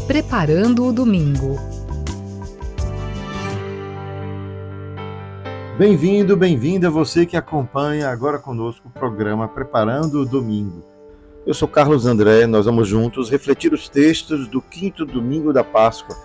Preparando o Domingo. Bem-vindo, bem-vinda você que acompanha agora conosco o programa Preparando o Domingo. Eu sou Carlos André, nós vamos juntos refletir os textos do 5º domingo da Páscoa.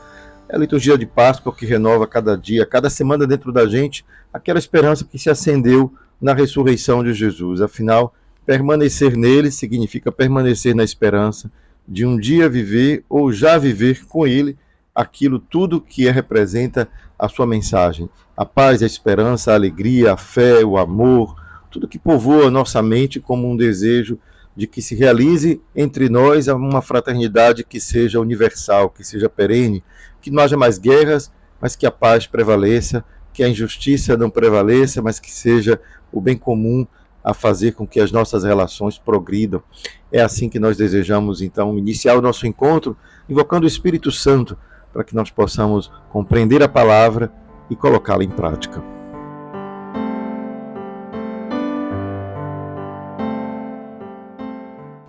É a liturgia de Páscoa que renova cada dia, cada semana dentro da gente, aquela esperança que se acendeu na ressurreição de Jesus. Afinal, permanecer nele significa permanecer na esperança de um dia viver ou já viver com ele aquilo tudo que representa a sua mensagem. A paz, a esperança, a alegria, a fé, o amor, tudo que povoa a nossa mente como um desejo de que se realize entre nós uma fraternidade que seja universal, que seja perene, que não haja mais guerras, mas que a paz prevaleça, que a injustiça não prevaleça, mas que seja o bem comum a fazer com que as nossas relações progridam. É assim que nós desejamos, então, iniciar o nosso encontro, invocando o Espírito Santo, para que nós possamos compreender a palavra e colocá-la em prática.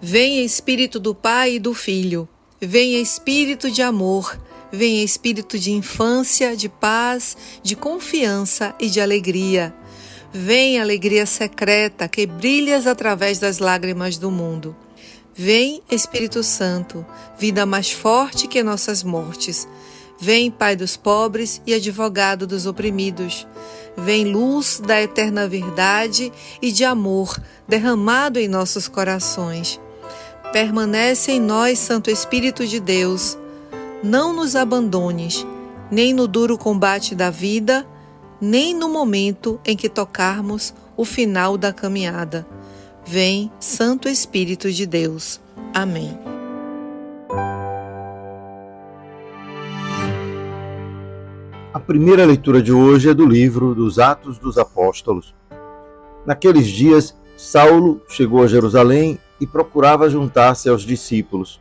Venha Espírito do Pai e do Filho, venha Espírito de amor, venha Espírito de infância, de paz, de confiança e de alegria. Vem alegria secreta que brilhas através das lágrimas do mundo. Vem Espírito Santo, vida mais forte que nossas mortes. Vem Pai dos pobres e advogado dos oprimidos. Vem luz da eterna verdade e de amor derramado em nossos corações. Permanece em nós, Santo Espírito de Deus. Não nos abandones, nem no duro combate da vida, nem no momento em que tocarmos o final da caminhada. Vem, Santo Espírito de Deus. Amém. A primeira leitura de hoje é do livro dos Atos dos Apóstolos. Naqueles dias, Saulo chegou a Jerusalém e procurava juntar-se aos discípulos.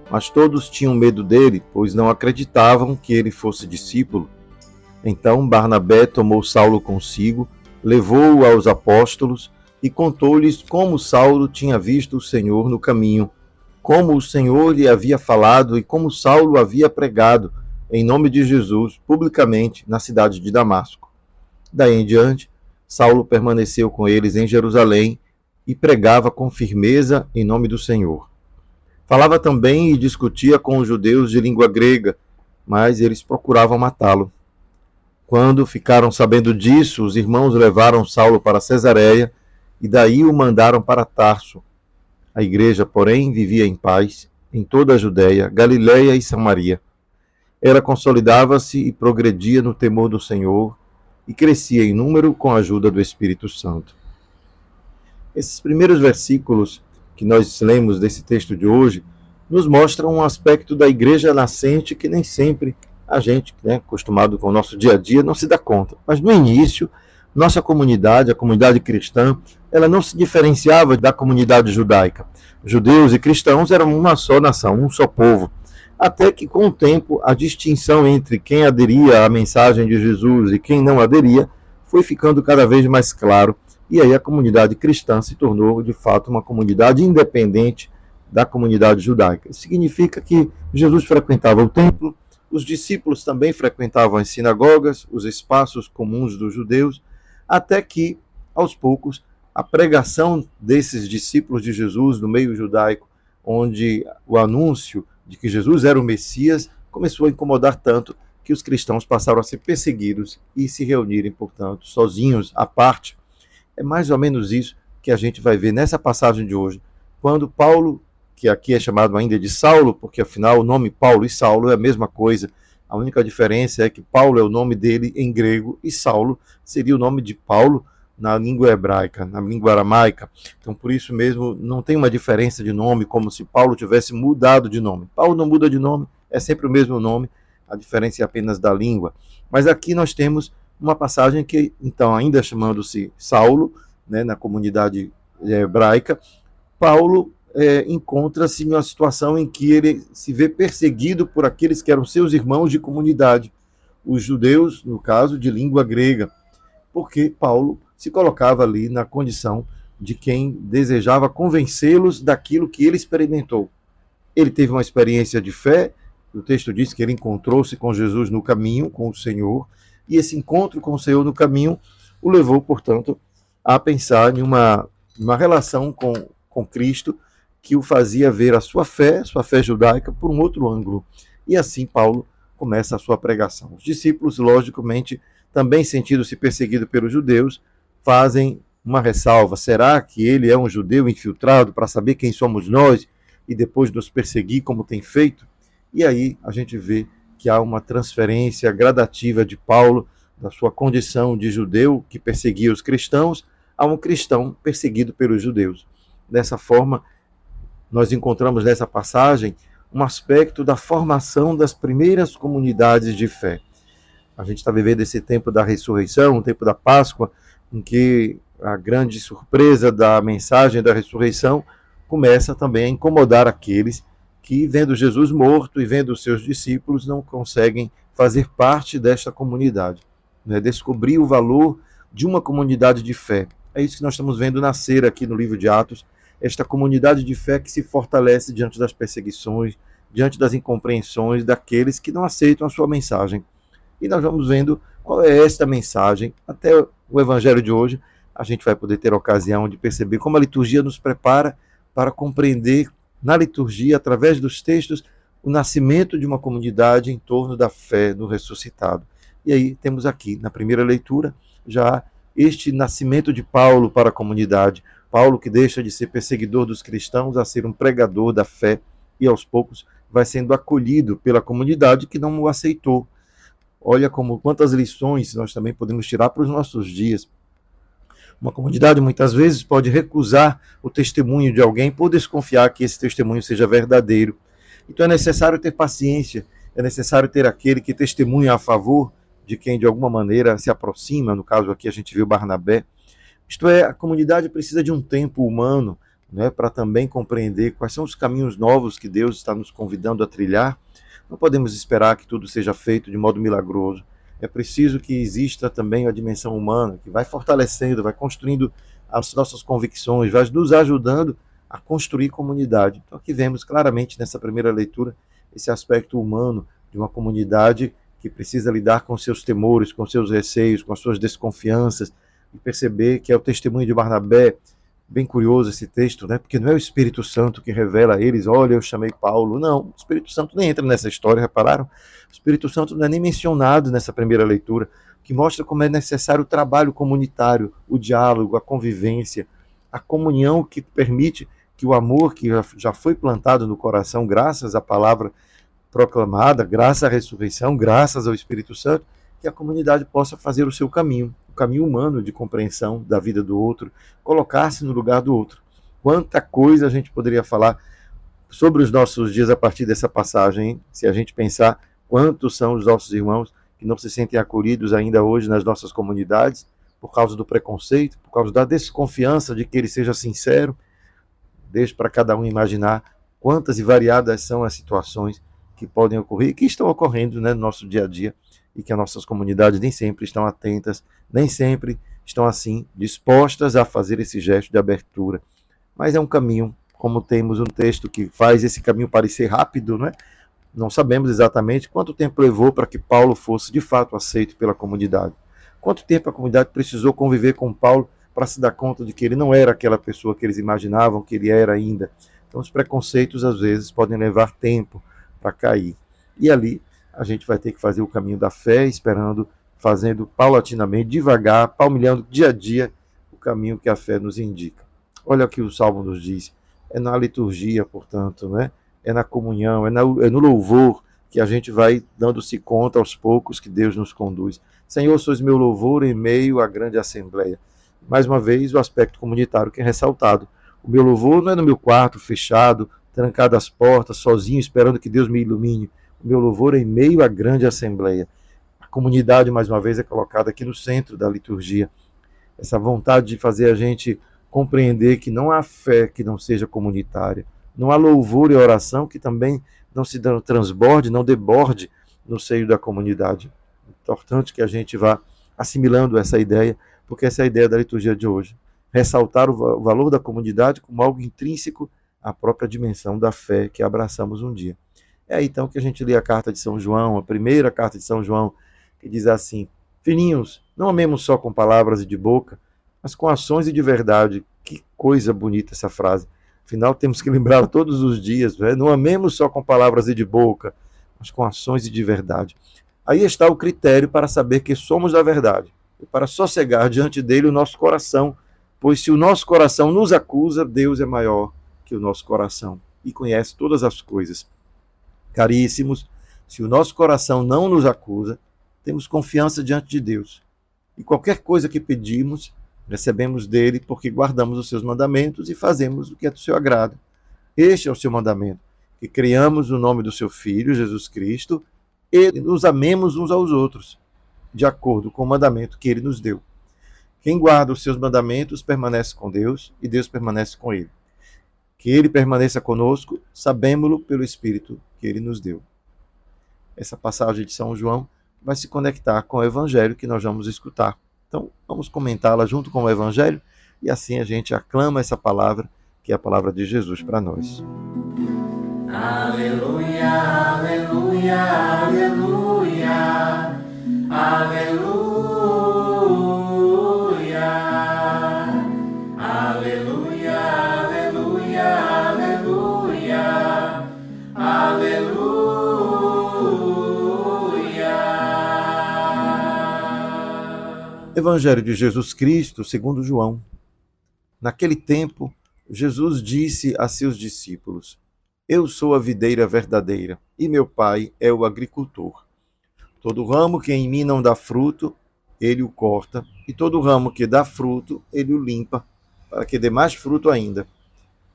Mas todos tinham medo dele, pois não acreditavam que ele fosse discípulo. Então Barnabé tomou Saulo consigo, levou-o aos apóstolos e contou-lhes como Saulo tinha visto o Senhor no caminho, como o Senhor lhe havia falado e como Saulo havia pregado em nome de Jesus publicamente na cidade de Damasco. Daí em diante, Saulo permaneceu com eles em Jerusalém e pregava com firmeza em nome do Senhor. Falava também e discutia com os judeus de língua grega, mas eles procuravam matá-lo. Quando ficaram sabendo disso, os irmãos levaram Saulo para Cesareia e daí o mandaram para Tarso. A igreja, porém, vivia em paz em toda a Judéia, Galiléia e Samaria. Ela consolidava-se e progredia no temor do Senhor e crescia em número com a ajuda do Espírito Santo. Esses primeiros versículos que nós lemos desse texto de hoje nos mostram um aspecto da igreja nascente que nem sempre a gente, acostumado com o nosso dia a dia, não se dá conta. Mas no início, nossa comunidade, a comunidade cristã, ela não se diferenciava da comunidade judaica. Judeus e cristãos eram uma só nação, um só povo. Até que, com o tempo, a distinção entre quem aderia à mensagem de Jesus e quem não aderia foi ficando cada vez mais claro. E aí a comunidade cristã se tornou, de fato, uma comunidade independente da comunidade judaica. Isso significa que Jesus frequentava o templo, os discípulos também frequentavam as sinagogas, os espaços comuns dos judeus, até que, aos poucos, a pregação desses discípulos de Jesus no meio judaico, onde o anúncio de que Jesus era o Messias, começou a incomodar tanto que os cristãos passaram a ser perseguidos e se reunirem, portanto, sozinhos, à parte. É mais ou menos isso que a gente vai ver nessa passagem de hoje, quando Paulo, que aqui é chamado ainda de Saulo, porque afinal o nome Paulo e Saulo é a mesma coisa, a única diferença é que Paulo é o nome dele em grego e Saulo seria o nome de Paulo na língua hebraica, na língua aramaica. Então, por isso mesmo, não tem uma diferença de nome, como se Paulo tivesse mudado de nome. Paulo não muda de nome, é sempre o mesmo nome, a diferença é apenas da língua. Mas aqui nós temos uma passagem que, então, ainda chamando-se Saulo, na comunidade hebraica, Paulo encontra-se em uma situação em que ele se vê perseguido por aqueles que eram seus irmãos de comunidade, os judeus, no caso, de língua grega, porque Paulo se colocava ali na condição de quem desejava convencê-los daquilo que ele experimentou. Ele teve uma experiência de fé O texto diz que ele encontrou-se com Jesus no caminho, com o Senhor, e esse encontro com o Senhor no caminho o levou, portanto, a pensar em uma relação com Cristo que o fazia ver a sua fé judaica, por um outro ângulo. E assim Paulo começa a sua pregação. Os discípulos, logicamente, também sentindo-se perseguidos pelos judeus, fazem uma ressalva. Será que ele é um judeu infiltrado para saber quem somos nós e depois nos perseguir como tem feito? E aí a gente vê que há uma transferência gradativa de Paulo da sua condição de judeu que perseguia os cristãos a um cristão perseguido pelos judeus. Dessa forma, nós encontramos nessa passagem um aspecto da formação das primeiras comunidades de fé. A gente está vivendo esse tempo da ressurreição, o tempo da Páscoa, em que a grande surpresa da mensagem da ressurreição começa também a incomodar aqueles que, vendo Jesus morto e vendo os seus discípulos, não conseguem fazer parte desta comunidade, né? Descobrir o valor de uma comunidade de fé. É isso que nós estamos vendo nascer aqui no livro de Atos, esta comunidade de fé que se fortalece diante das perseguições, diante das incompreensões daqueles que não aceitam a sua mensagem. E nós vamos vendo qual é esta mensagem. Até o evangelho de hoje, a gente vai poder ter a ocasião de perceber como a liturgia nos prepara para compreender na liturgia, através dos textos, o nascimento de uma comunidade em torno da fé no ressuscitado. E aí temos aqui, na primeira leitura, já este nascimento de Paulo para a comunidade. Paulo que deixa de ser perseguidor dos cristãos a ser um pregador da fé e aos poucos vai sendo acolhido pela comunidade que não o aceitou. Olha quantas lições nós também podemos tirar para os nossos dias. Uma comunidade muitas vezes pode recusar o testemunho de alguém por desconfiar que esse testemunho seja verdadeiro. Então é necessário ter paciência, é necessário ter aquele que testemunha a favor de quem de alguma maneira se aproxima. No caso aqui a gente viu Barnabé. Isto é, a comunidade precisa de um tempo humano, né, para também compreender quais são os caminhos novos que Deus está nos convidando a trilhar. Não podemos esperar que tudo seja feito de modo milagroso. É preciso que exista também a dimensão humana, que vai fortalecendo, vai construindo as nossas convicções, vai nos ajudando a construir comunidade. Então aqui vemos claramente nessa primeira leitura esse aspecto humano de uma comunidade que precisa lidar com seus temores, com seus receios, com as suas desconfianças, e perceber que é o testemunho de Barnabé. Bem curioso esse texto, né? Porque não é o Espírito Santo que revela a eles, olha, eu chamei Paulo. Não, o Espírito Santo nem entra nessa história, repararam? O Espírito Santo não é nem mencionado nessa primeira leitura, que mostra como é necessário o trabalho comunitário, o diálogo, a convivência, a comunhão que permite que o amor que já foi plantado no coração, graças à palavra proclamada, graças à ressurreição, graças ao Espírito Santo, que a comunidade possa fazer o seu caminho, o caminho humano de compreensão da vida do outro, colocar-se no lugar do outro. Quanta coisa a gente poderia falar sobre os nossos dias a partir dessa passagem, hein? Se a gente pensar quantos são os nossos irmãos que não se sentem acolhidos ainda hoje nas nossas comunidades, por causa do preconceito, por causa da desconfiança de que ele seja sincero. Deixo para cada um imaginar quantas e variadas são as situações que podem ocorrer e que estão ocorrendo, né, no nosso dia a dia, e que as nossas comunidades nem sempre estão atentas, nem sempre estão assim dispostas a fazer esse gesto de abertura. Mas é um caminho, como temos um texto que faz esse caminho parecer rápido, né? Não sabemos exatamente quanto tempo levou para que Paulo fosse de fato aceito pela comunidade. Quanto tempo a comunidade precisou conviver com Paulo para se dar conta de que ele não era aquela pessoa que eles imaginavam que ele era ainda. Então os preconceitos às vezes podem levar tempo para cair. E ali a gente vai ter que fazer o caminho da fé, esperando, fazendo paulatinamente, devagar, palmilhando dia a dia o caminho que a fé nos indica. Olha o que o Salmo nos diz. É na liturgia, portanto, né? É na comunhão, é no louvor que a gente vai dando-se conta aos poucos que Deus nos conduz. Senhor, sois meu louvor em meio à grande assembleia. Mais uma vez, o aspecto comunitário que é ressaltado. O meu louvor não é no meu quarto, fechado, trancado as portas, sozinho, esperando que Deus me ilumine. O meu louvor é em meio à grande assembleia. A comunidade, mais uma vez, é colocada aqui no centro da liturgia. Essa vontade de fazer a gente compreender que não há fé que não seja comunitária. Não há louvor e oração que também não se transborde, não deborde no seio da comunidade. É importante que a gente vá assimilando essa ideia, porque essa é a ideia da liturgia de hoje. Ressaltar o valor da comunidade como algo intrínseco à própria dimensão da fé que abraçamos um dia. É aí então que a gente lê a carta de São João, a primeira carta de São João, que diz assim: filhinhos, não amemos só com palavras e de boca, mas com ações e de verdade. Que coisa bonita essa frase. Afinal, temos que lembrar todos os dias, né? Não amemos só com palavras e de boca, mas com ações e de verdade. Aí está o critério para saber que somos da verdade, e para sossegar diante dele o nosso coração, pois se o nosso coração nos acusa, Deus é maior que o nosso coração e conhece todas as coisas. Caríssimos, se o nosso coração não nos acusa, temos confiança diante de Deus. E qualquer coisa que pedimos, recebemos dele porque guardamos os seus mandamentos e fazemos o que é do seu agrado. Este é o seu mandamento, que criamos o nome do seu Filho, Jesus Cristo, e nos amemos uns aos outros, de acordo com o mandamento que ele nos deu. Quem guarda os seus mandamentos permanece com Deus e Deus permanece com ele. Que ele permaneça conosco, sabemos-lo pelo Espírito que ele nos deu. Essa passagem de São João vai se conectar com o Evangelho que nós vamos escutar. Então, vamos comentá-la junto com o Evangelho e assim a gente aclama essa palavra, que é a palavra de Jesus para nós. Aleluia, aleluia, aleluia, aleluia, aleluia, aleluia, aleluia, aleluia. Evangelho de Jesus Cristo, segundo João. Naquele tempo, Jesus disse a seus discípulos: Eu sou a videira verdadeira, e meu Pai é o agricultor. Todo ramo que em mim não dá fruto, ele o corta, e todo ramo que dá fruto, ele o limpa, para que dê mais fruto ainda.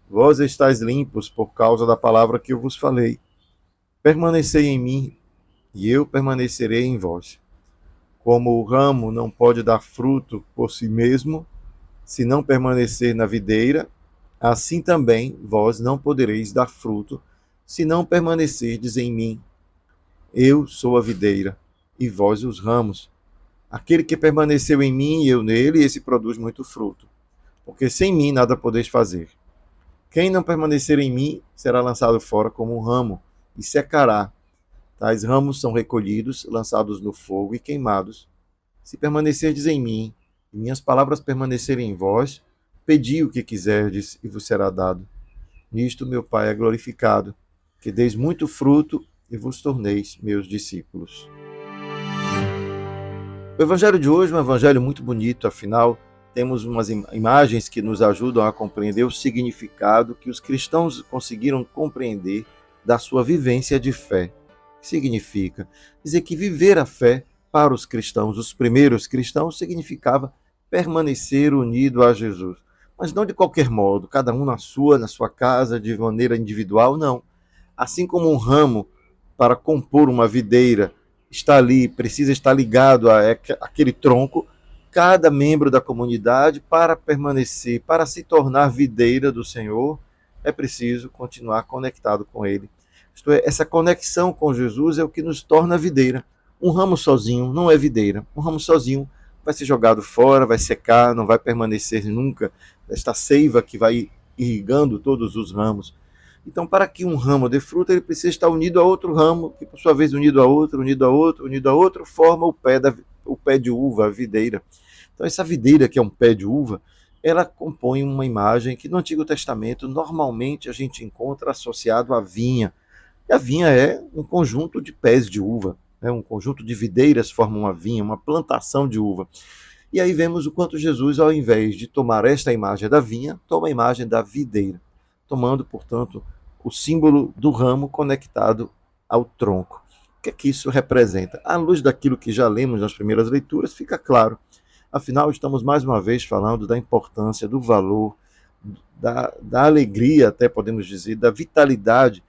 Vós estáis limpos por causa da palavra que eu vos falei. Permanecei em mim, e eu permanecerei em vós. Como o ramo não pode dar fruto por si mesmo, se não permanecer na videira, assim também vós não podereis dar fruto, se não permanecerdes em mim. Eu sou a videira, e vós os ramos. Aquele que permaneceu em mim e eu nele, esse produz muito fruto, porque sem mim nada podeis fazer. Quem não permanecer em mim será lançado fora como um ramo, e secará. Tais ramos são recolhidos, lançados no fogo e queimados. Se permanecerdes em mim, e minhas palavras permanecerem em vós, pedi o que quiserdes e vos será dado. Nisto meu Pai é glorificado, que deis muito fruto e vos torneis meus discípulos. O evangelho de hoje é um evangelho muito bonito, afinal, temos umas imagens que nos ajudam a compreender o significado que os cristãos conseguiram compreender da sua vivência de fé. O que significa? Dizer que viver a fé para os cristãos, os primeiros cristãos, significava permanecer unido a Jesus. Mas não de qualquer modo, cada um na sua casa, de maneira individual, não. Assim como um ramo, para compor uma videira, está ali, precisa estar ligado àquele tronco, cada membro da comunidade, para permanecer, para se tornar videira do Senhor, é preciso continuar conectado com Ele. Isto é, essa conexão com Jesus é o que nos torna videira. Um ramo sozinho não é videira. Um ramo sozinho vai ser jogado fora, vai secar, não vai permanecer nunca. Esta seiva que vai irrigando todos os ramos. Então, para que um ramo dê fruto, ele precisa estar unido a outro ramo, que por sua vez unido a outro, unido a outro, unido a outro, forma o pé de uva, a videira. Então, essa videira, que é um pé de uva, ela compõe uma imagem que no Antigo Testamento normalmente a gente encontra associado à vinha. E a vinha é um conjunto de pés de uva, né? Um conjunto de videiras forma uma vinha, uma plantação de uva. E aí vemos o quanto Jesus, ao invés de tomar esta imagem da vinha, toma a imagem da videira, tomando, portanto, o símbolo do ramo conectado ao tronco. O que é que isso representa? À luz daquilo que já lemos nas primeiras leituras, fica claro. Afinal, estamos mais uma vez falando da importância, do valor, da alegria, até podemos dizer, da vitalidade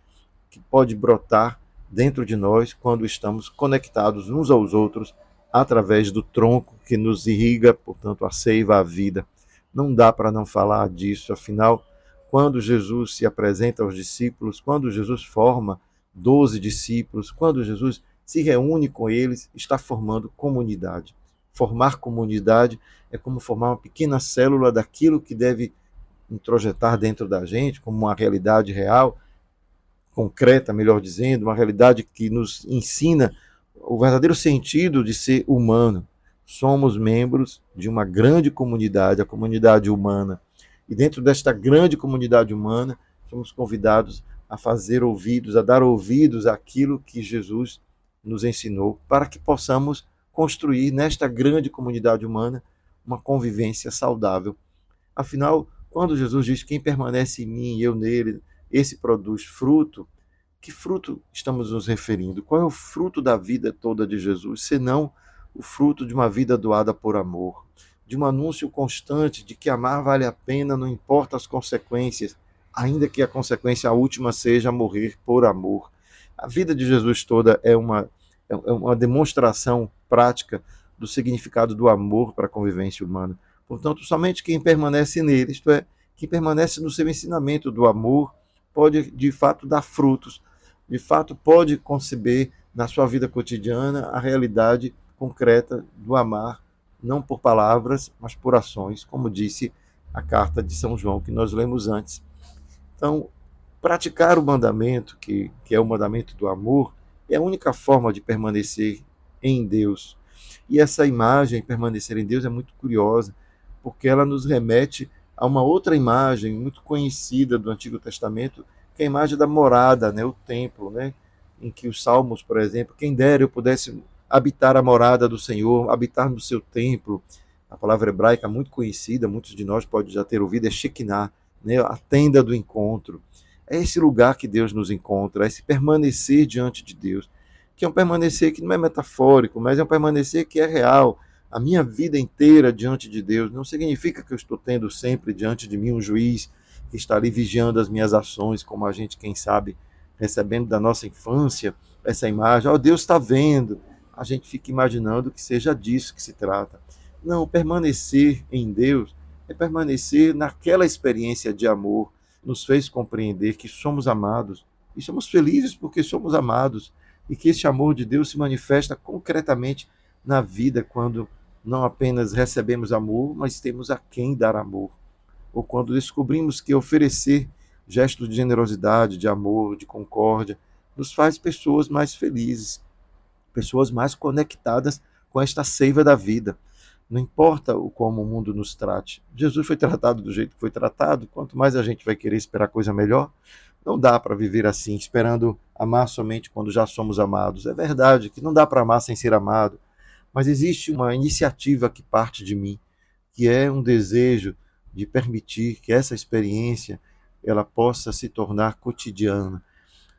que pode brotar dentro de nós quando estamos conectados uns aos outros através do tronco que nos irriga, portanto, a seiva, a vida. Não dá para não falar disso, afinal, quando Jesus se apresenta aos discípulos, quando Jesus forma 12 discípulos, quando Jesus se reúne com eles, está formando comunidade. Formar comunidade é como formar uma pequena célula daquilo que deve introjetar dentro da gente, como uma realidade real, concreta, melhor dizendo, uma realidade que nos ensina o verdadeiro sentido de ser humano. Somos membros de uma grande comunidade, a comunidade humana. E dentro desta grande comunidade humana, somos convidados a fazer ouvidos, a dar ouvidos àquilo que Jesus nos ensinou, para que possamos construir nesta grande comunidade humana uma convivência saudável. Afinal, quando Jesus diz: quem permanece em mim e eu nele, esse produz fruto, que fruto estamos nos referindo? Qual é o fruto da vida toda de Jesus, senão o fruto de uma vida doada por amor, de um anúncio constante de que amar vale a pena, não importa as consequências, ainda que a consequência última seja morrer por amor. A vida de Jesus toda é uma demonstração prática do significado do amor para a convivência humana. Portanto, somente quem permanece nele, isto é, quem permanece no seu ensinamento do amor, pode de fato dar frutos, de fato pode conceber na sua vida cotidiana a realidade concreta do amar, não por palavras, mas por ações, como disse a carta de São João que nós lemos antes. Então, praticar o mandamento, que é o mandamento do amor, é a única forma de permanecer em Deus. E essa imagem, permanecer em Deus, é muito curiosa, porque ela nos remete a uma outra imagem muito conhecida do Antigo Testamento, que é a imagem da morada, o templo, em que os Salmos, por exemplo, quem dera eu pudesse habitar a morada do Senhor, habitar no seu templo. A palavra hebraica muito conhecida, muitos de nós podem já ter ouvido, é Shekinah, a tenda do encontro. É esse lugar que Deus nos encontra, é esse permanecer diante de Deus, que é um permanecer que não é metafórico, mas é um permanecer que é real. A minha vida inteira diante de Deus não significa que eu estou tendo sempre diante de mim um juiz que está ali vigiando as minhas ações, como a gente, quem sabe, recebendo da nossa infância essa imagem, Deus está vendo, a gente fica imaginando que seja disso que se trata. Não, permanecer em Deus é permanecer naquela experiência de amor, nos fez compreender que somos amados e somos felizes porque somos amados, e que esse amor de Deus se manifesta concretamente na vida quando não apenas recebemos amor, mas temos a quem dar amor, ou quando descobrimos que oferecer gestos de generosidade, de amor, de concórdia, nos faz pessoas mais felizes, pessoas mais conectadas com esta seiva da vida. Não importa como o mundo nos trate. Jesus foi tratado do jeito que foi tratado, quanto mais a gente vai querer esperar coisa melhor. Não dá para viver assim, esperando amar somente quando já somos amados. É verdade que não dá para amar sem ser amado, mas existe uma iniciativa que parte de mim, que é um desejo de permitir que essa experiência ela possa se tornar cotidiana,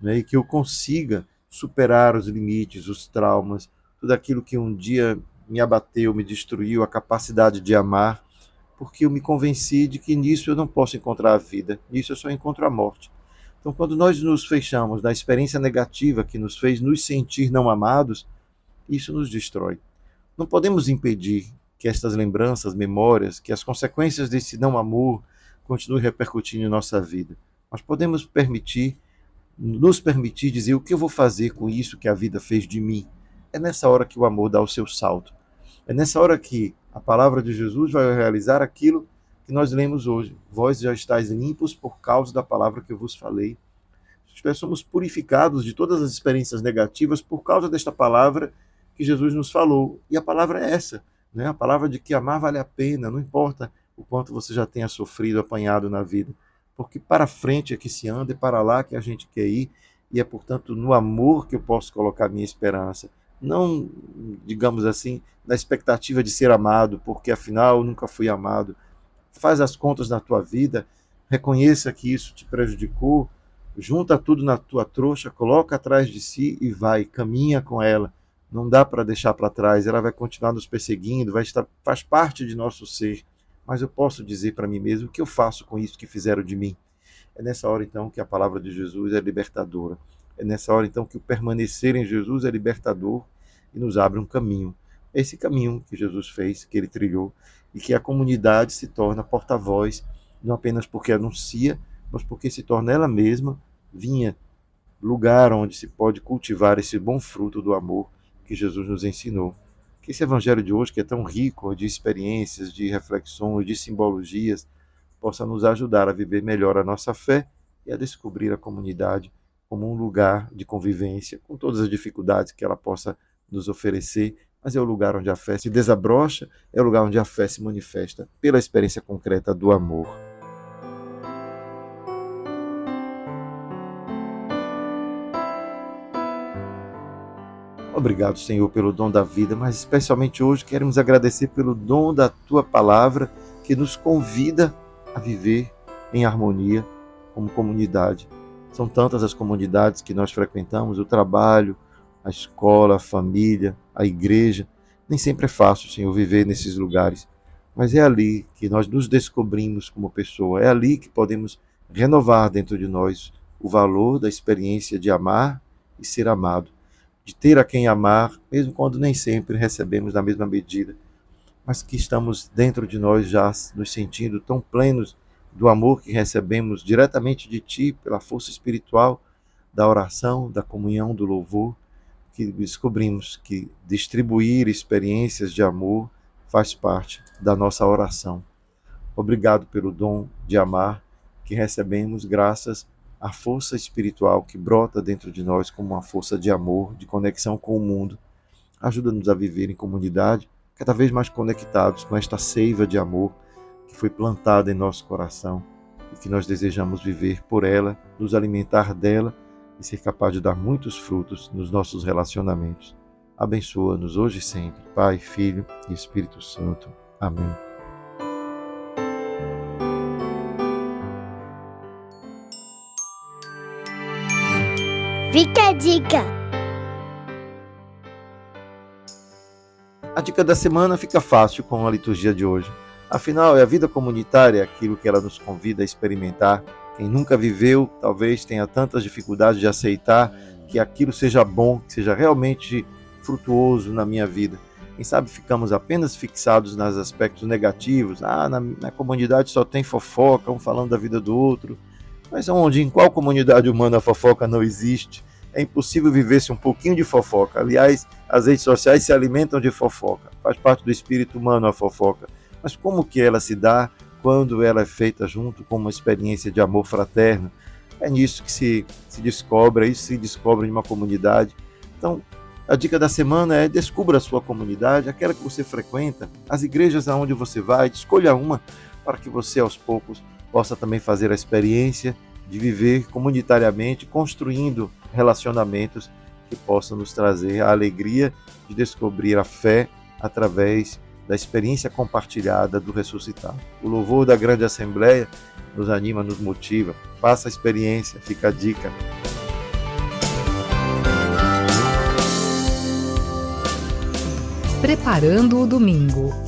e que eu consiga superar os limites, os traumas, tudo aquilo que um dia me abateu, me destruiu, a capacidade de amar, porque eu me convenci de que nisso eu não posso encontrar a vida, nisso eu só encontro a morte. Então, quando nós nos fechamos na experiência negativa que nos fez nos sentir não amados, isso nos destrói. Não podemos impedir que estas lembranças, memórias, que as consequências desse não amor continuem repercutindo em nossa vida. Mas podemos nos permitir dizer o que eu vou fazer com isso que a vida fez de mim. É nessa hora que o amor dá o seu salto. É nessa hora que a palavra de Jesus vai realizar aquilo que nós lemos hoje. Vós já estáis limpos por causa da palavra que eu vos falei. Somos purificados de todas as experiências negativas por causa desta palavra que Jesus nos falou. E a palavra é essa, a palavra de que amar vale a pena, não importa o quanto você já tenha sofrido, apanhado na vida. Porque para frente é que se anda, é para lá que a gente quer ir, e é, portanto, no amor que eu posso colocar a minha esperança. Não, digamos assim, na expectativa de ser amado, porque afinal nunca fui amado. Faz as contas na tua vida, reconheça que isso te prejudicou, junta tudo na tua trouxa, coloca atrás de si e vai, caminha com ela. Não dá para deixar para trás, ela vai continuar nos perseguindo, faz parte de nosso ser. Mas eu posso dizer para mim mesmo o que eu faço com isso que fizeram de mim. É nessa hora então que a palavra de Jesus é libertadora. É nessa hora então que o permanecer em Jesus é libertador e nos abre um caminho. É esse caminho que Jesus fez, que ele trilhou, e que a comunidade se torna porta-voz, não apenas porque anuncia, mas porque se torna ela mesma lugar onde se pode cultivar esse bom fruto do amor que Jesus nos ensinou. Que esse evangelho de hoje, que é tão rico de experiências, de reflexões, de simbologias, possa nos ajudar a viver melhor a nossa fé e a descobrir a comunidade como um lugar de convivência, com todas as dificuldades que ela possa nos oferecer, mas é o lugar onde a fé se desabrocha, é o lugar onde a fé se manifesta pela experiência concreta do amor. Obrigado, Senhor, pelo dom da vida, mas especialmente hoje queremos agradecer pelo dom da Tua Palavra, que nos convida a viver em harmonia como comunidade. São tantas as comunidades que nós frequentamos, o trabalho, a escola, a família, a igreja. Nem sempre é fácil, Senhor, viver nesses lugares, mas é ali que nós nos descobrimos como pessoa, é ali que podemos renovar dentro de nós o valor da experiência de amar e ser amado, de ter a quem amar, mesmo quando nem sempre recebemos na mesma medida, mas que estamos dentro de nós já nos sentindo tão plenos do amor que recebemos diretamente de Ti, pela força espiritual da oração, da comunhão, do louvor, que descobrimos que distribuir experiências de amor faz parte da nossa oração. Obrigado pelo dom de amar que recebemos graças à força espiritual que brota dentro de nós como uma força de amor, de conexão com o mundo. Ajuda-nos a viver em comunidade, cada vez mais conectados com esta seiva de amor que foi plantada em nosso coração e que nós desejamos viver por ela, nos alimentar dela e ser capaz de dar muitos frutos nos nossos relacionamentos. Abençoa-nos hoje e sempre, Pai, Filho e Espírito Santo. Amém. Fica a dica! A dica da semana fica fácil com a liturgia de hoje. Afinal, é a vida comunitária aquilo que ela nos convida a experimentar. Quem nunca viveu, talvez tenha tantas dificuldades de aceitar que aquilo seja bom, que seja realmente frutuoso na minha vida. Quem sabe ficamos apenas fixados nos aspectos negativos. Na comunidade só tem fofoca, um falando da vida do outro. Mas em qual comunidade humana a fofoca não existe? É impossível viver sem um pouquinho de fofoca. Aliás, as redes sociais se alimentam de fofoca. Faz parte do espírito humano a fofoca. Mas como que ela se dá quando ela é feita junto com uma experiência de amor fraterno? É nisso que se descobre, é isso que se descobre em uma comunidade. Então, a dica da semana é: descubra a sua comunidade, aquela que você frequenta, as igrejas aonde você vai, escolha uma para que você aos poucos possa também fazer a experiência de viver comunitariamente, construindo relacionamentos que possam nos trazer a alegria de descobrir a fé através da experiência compartilhada do ressuscitado. O louvor da grande assembleia nos anima, nos motiva. Faça a experiência, fica a dica. Preparando o domingo.